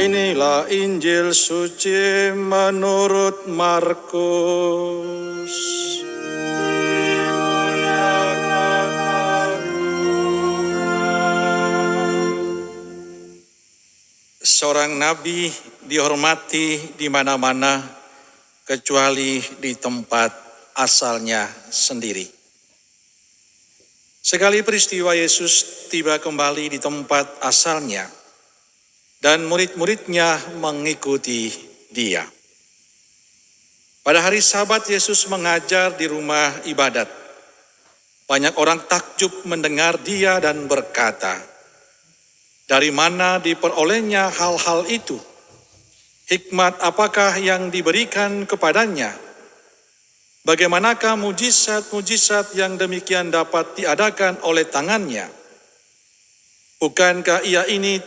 Inilah Injil suci menurut Markus. Seorang nabi dihormati di mana-mana kecuali di tempat asalnya sendiri. Sekali peristiwa Yesus tiba kembali di tempat asalnya, dan murid-muridnya mengikuti dia. Pada hari Sabat Yesus mengajar di rumah ibadat. Banyak orang takjub mendengar dia dan berkata, "Dari mana diperolehnya hal-hal itu? Hikmat apakah yang diberikan kepadanya? Bagaimanakah mujizat-mujizat yang demikian dapat diadakan oleh tangannya? Bukankah ia ini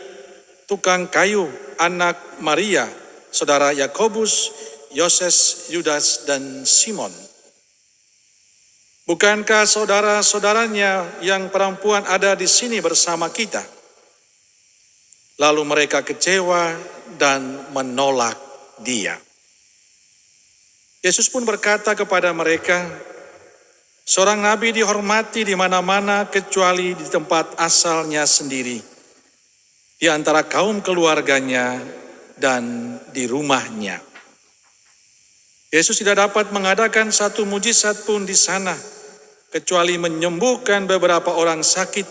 tukang kayu, anak Maria, saudara Yakobus, Yoses, Yudas, dan Simon? Bukankah saudara-saudaranya yang perempuan ada di sini bersama kita?" Lalu mereka kecewa dan menolak dia. Yesus pun berkata kepada mereka, "Seorang nabi dihormati di mana-mana kecuali di tempat asalnya sendiri, di antara kaum keluarganya dan di rumahnya." Yesus tidak dapat mengadakan satu mujizat pun di sana, kecuali menyembuhkan beberapa orang sakit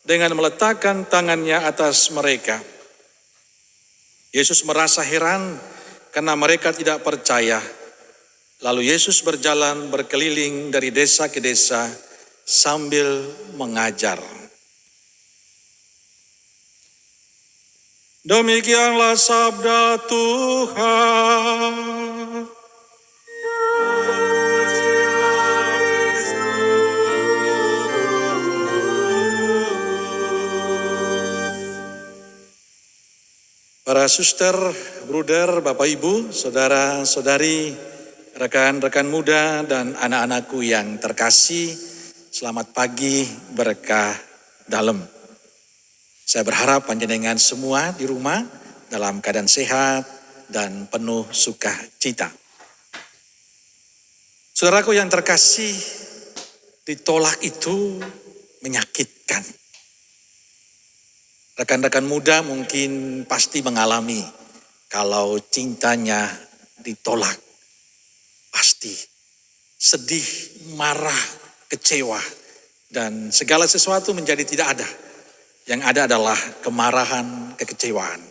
dengan meletakkan tangannya atas mereka. Yesus merasa heran karena mereka tidak percaya. Lalu Yesus berjalan berkeliling dari desa ke desa sambil mengajar. Demikianlah sabda Tuhan. Para suster, bruder, Bapak Ibu, saudara-saudari, rekan-rekan muda, dan anak-anakku yang terkasih, selamat pagi berkah dalam. Saya berharap panjenengan semua di rumah dalam keadaan sehat dan penuh sukacita. Saudaraku yang terkasih, ditolak itu menyakitkan. Rekan-rekan muda mungkin pasti mengalami kalau cintanya ditolak. Pasti sedih, marah, kecewa, dan segala sesuatu menjadi tidak ada. Yang ada adalah kemarahan, kekecewaan,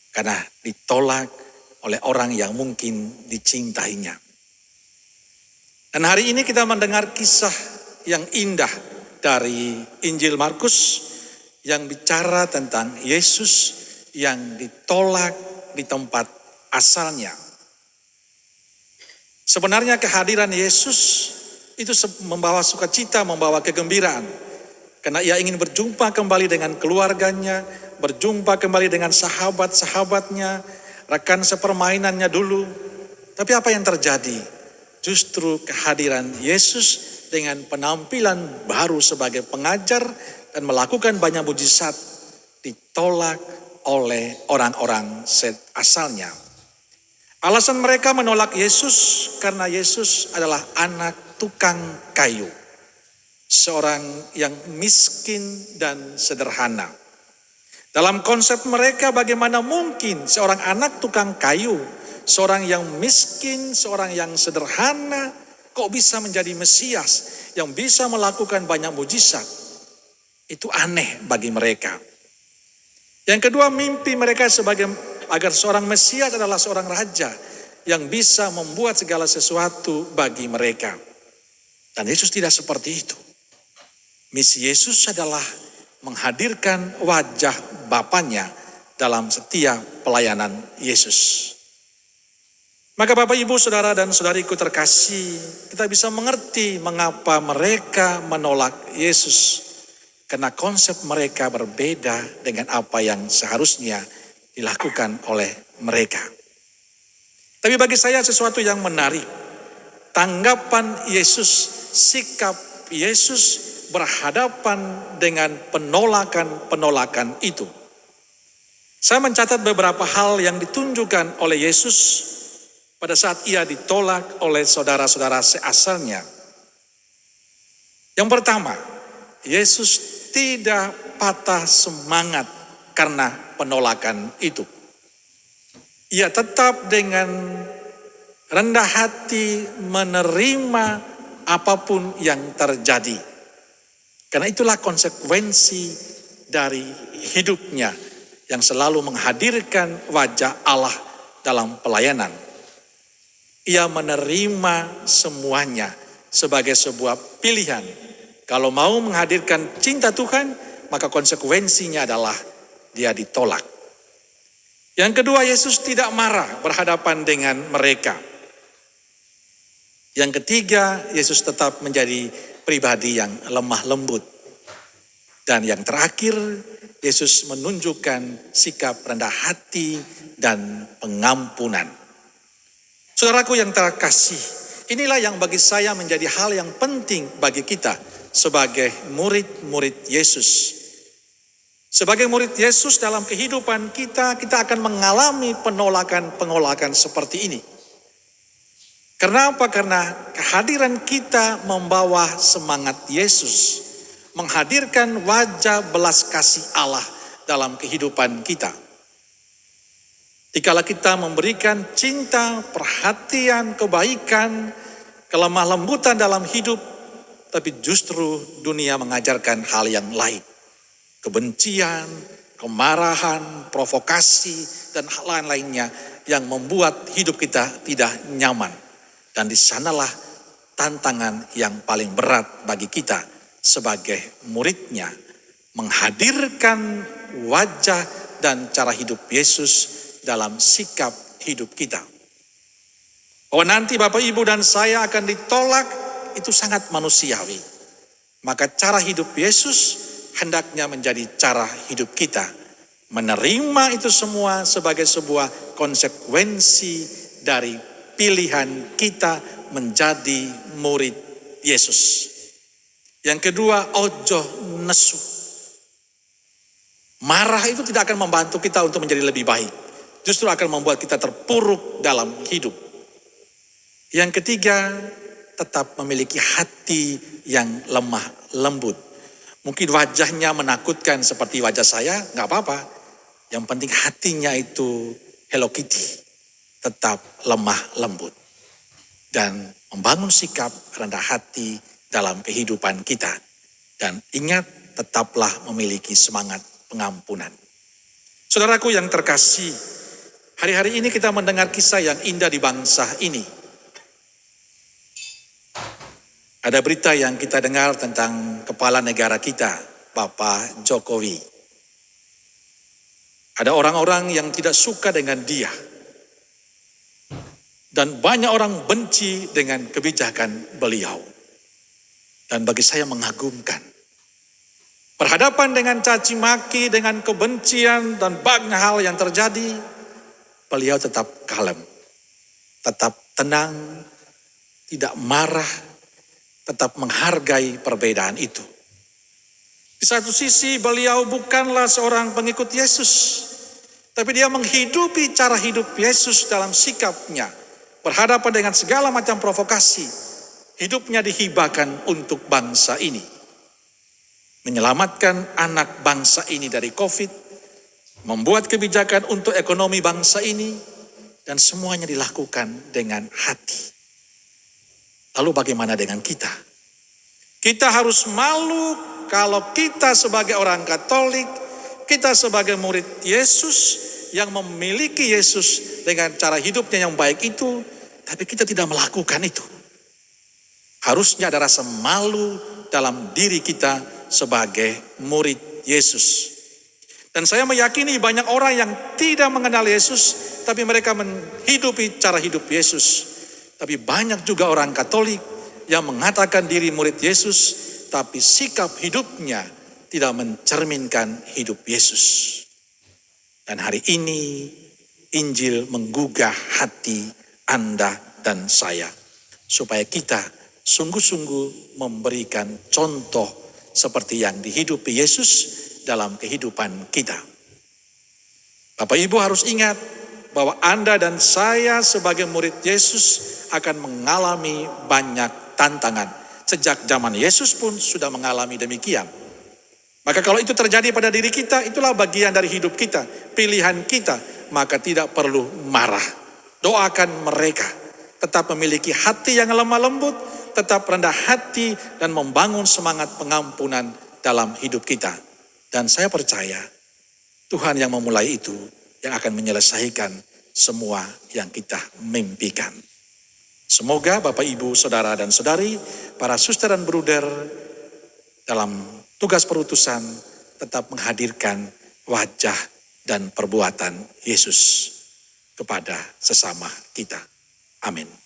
karena ditolak oleh orang yang mungkin dicintainya. Dan hari ini kita mendengar kisah yang indah dari Injil Markus yang bicara tentang Yesus yang ditolak di tempat asalnya. Sebenarnya kehadiran Yesus itu membawa sukacita, membawa kegembiraan. Karena ia ingin berjumpa kembali dengan keluarganya, berjumpa kembali dengan sahabat-sahabatnya, rekan sepermainannya dulu. Tapi apa yang terjadi? Justru kehadiran Yesus dengan penampilan baru sebagai pengajar dan melakukan banyak mujizat ditolak oleh orang-orang asalnya. Alasan mereka menolak Yesus karena Yesus adalah anak tukang kayu. Seorang yang miskin dan sederhana. Dalam konsep mereka, bagaimana mungkin seorang anak tukang kayu, seorang yang miskin, seorang yang sederhana, kok bisa menjadi Mesias yang bisa melakukan banyak mujizat? Itu aneh bagi mereka. Yang kedua, mimpi mereka agar seorang Mesias adalah seorang raja yang bisa membuat segala sesuatu bagi mereka. Dan Yesus tidak seperti itu. Misi Yesus adalah menghadirkan wajah Bapanya dalam setiap pelayanan Yesus. Maka Bapak, Ibu, Saudara, dan Saudariku terkasih, kita bisa mengerti mengapa mereka menolak Yesus. Karena konsep mereka berbeda dengan apa yang seharusnya dilakukan oleh mereka. Tapi bagi saya sesuatu yang menarik, tanggapan Yesus, sikap Yesus berhadapan dengan penolakan-penolakan itu. Saya mencatat beberapa hal yang ditunjukkan oleh Yesus pada saat ia ditolak oleh saudara-saudara seasalnya. Yang pertama, Yesus tidak patah semangat karena penolakan itu. Ia tetap dengan rendah hati menerima apapun yang terjadi. Karena itulah konsekuensi dari hidupnya yang selalu menghadirkan wajah Allah dalam pelayanan. Ia menerima semuanya sebagai sebuah pilihan. Kalau mau menghadirkan cinta Tuhan, maka konsekuensinya adalah dia ditolak. Yang kedua, Yesus tidak marah berhadapan dengan mereka. Yang ketiga, Yesus tetap menjadi pribadi yang lemah lembut. Dan yang terakhir, Yesus menunjukkan sikap rendah hati dan pengampunan. Saudaraku yang terkasih, inilah yang bagi saya menjadi hal yang penting bagi kita sebagai murid-murid Yesus. Sebagai murid Yesus dalam kehidupan kita, kita akan mengalami penolakan-penolakan seperti ini. Kenapa? Karena kehadiran kita membawa semangat Yesus, menghadirkan wajah belas kasih Allah dalam kehidupan kita. Dikala kita memberikan cinta, perhatian, kebaikan, kelemah lembutan dalam hidup, tapi justru dunia mengajarkan hal yang lain. Kebencian, kemarahan, provokasi, dan hal lain-lainnya yang membuat hidup kita tidak nyaman. Dan di sanalah tantangan yang paling berat bagi kita sebagai muridnya, menghadirkan wajah dan cara hidup Yesus dalam sikap hidup kita. Bahwa nanti Bapak Ibu dan saya akan ditolak, itu sangat manusiawi. Maka cara hidup Yesus hendaknya menjadi cara hidup kita. Menerima itu semua sebagai sebuah konsekuensi dari pilihan kita menjadi murid Yesus. Yang kedua, ojo nesu. Marah itu tidak akan membantu kita untuk menjadi lebih baik. Justru akan membuat kita terpuruk dalam hidup. Yang ketiga, tetap memiliki hati yang lemah lembut. Mungkin wajahnya menakutkan seperti wajah saya, nggak apa-apa. Yang penting hatinya itu Hello Kitty. Tetap lemah lembut. Dan membangun sikap rendah hati dalam kehidupan kita. Dan ingat, tetaplah memiliki semangat pengampunan. Saudaraku yang terkasih, hari-hari ini kita mendengar kisah yang indah di bangsa ini. Ada berita yang kita dengar tentang kepala negara kita, Bapak Jokowi. Ada orang-orang yang tidak suka dengan dia. Dan banyak orang benci dengan kebijakan beliau. Dan bagi saya mengagumkan. Berhadapan dengan caci maki, dengan kebencian dan banyak hal yang terjadi, beliau tetap kalem, tetap tenang, tidak marah, tetap menghargai perbedaan itu. Di satu sisi beliau bukanlah seorang pengikut Yesus, tapi dia menghidupi cara hidup Yesus dalam sikapnya. Berhadapan dengan segala macam provokasi, hidupnya dihibahkan untuk bangsa ini. Menyelamatkan anak bangsa ini dari COVID, membuat kebijakan untuk ekonomi bangsa ini, dan semuanya dilakukan dengan hati. Lalu bagaimana dengan kita? Kita harus malu kalau kita sebagai orang Katolik, kita sebagai murid Yesus yang memiliki Yesus dengan cara hidupnya yang baik itu, tapi kita tidak melakukan itu. Harusnya ada rasa malu dalam diri kita sebagai murid Yesus. Dan saya meyakini banyak orang yang tidak mengenal Yesus, tapi mereka menghidupi cara hidup Yesus. Tapi banyak juga orang Katolik yang mengatakan diri murid Yesus, tapi sikap hidupnya tidak mencerminkan hidup Yesus. Dan hari ini Injil menggugah hati Anda dan saya, supaya kita sungguh-sungguh memberikan contoh seperti yang dihidupi Yesus dalam kehidupan kita. Bapak Ibu harus ingat bahwa Anda dan saya sebagai murid Yesus akan mengalami banyak tantangan. Sejak zaman Yesus pun sudah mengalami demikian. Maka kalau itu terjadi pada diri kita, itulah bagian dari hidup kita, pilihan kita. Maka tidak perlu marah. Doakan mereka. Tetap memiliki hati yang lemah lembut, tetap rendah hati dan membangun semangat pengampunan dalam hidup kita. Dan saya percaya Tuhan yang memulai itu yang akan menyelesaikan semua yang kita mimpikan. Semoga Bapak, Ibu, Saudara dan Saudari, para suster dan bruder dalam tugas perutusan tetap menghadirkan wajah dan perbuatan Yesus kepada sesama kita. Amin.